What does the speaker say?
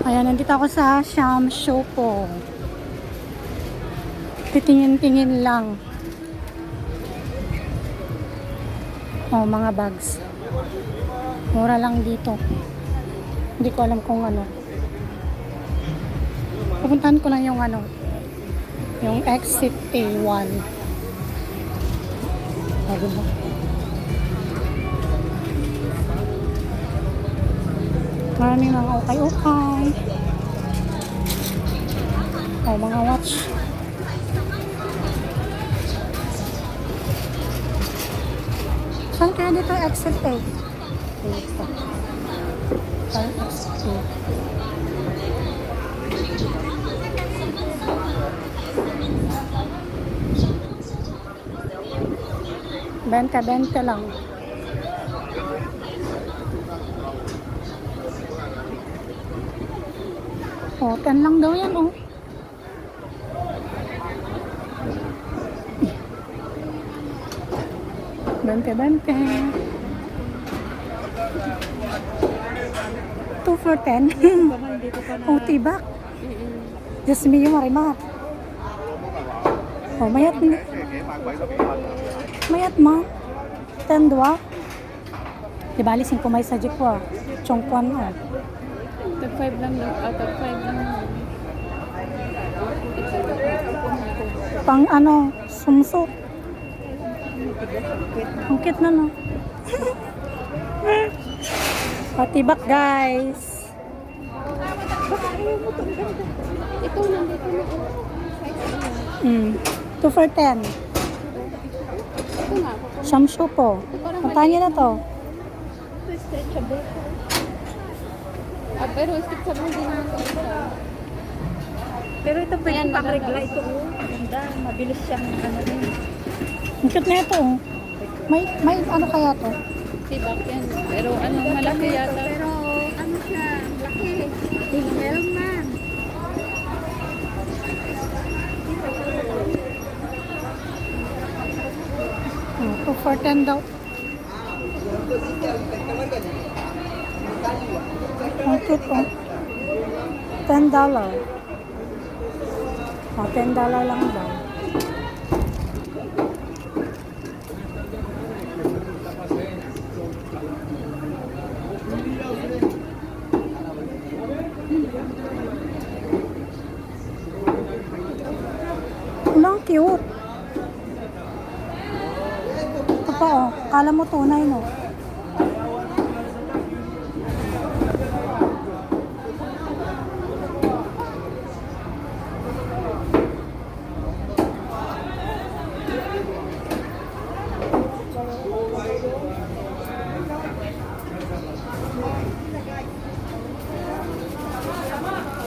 Ayan, nandito ako sa Sham Shopo. Titingin-tingin lang. Oh, mga bags. Mura lang dito. Hindi ko alam kung ano. Pupuntahan ko lang yung ano. Yung exit A1. Oh, diba? Maraming mga ukay-ukay. Oh, mga watch. Saan kaya dito exit A? Dito. Saan exit A? Benta lang. Oh, 10 lang daw yan, oh. Bente. 2 for 10. Oh, tibak. Diyos me yung marimat. Oh, mayat mo. 10 dua. Di bali 5 may sa jikwa. Chongkwan, oh. Tag 5 lang yun. Tag 5 lang yun. Pang ano, sumsok. Ang cute na, no? Patibak, guys. Ito nandito na. 2 for 10. Ito nga. Shamsho po. Puntahan niyo na to. Ito stretchable. Pero stretchable din naman ito. Pero ito pwede pang regla ito. Ganda, mabilis siyang ano din. Ang cute na ito, oh. May ano kaya to? Tibak yan. Pero ano, malaki yata. Pero ano siya, laki. Meron man. 2 for 10 daw. Ang cute, oh. $10. Oh, $10 lang daw. Ang cute. Ito pa, oh. Kala mo tunay, no?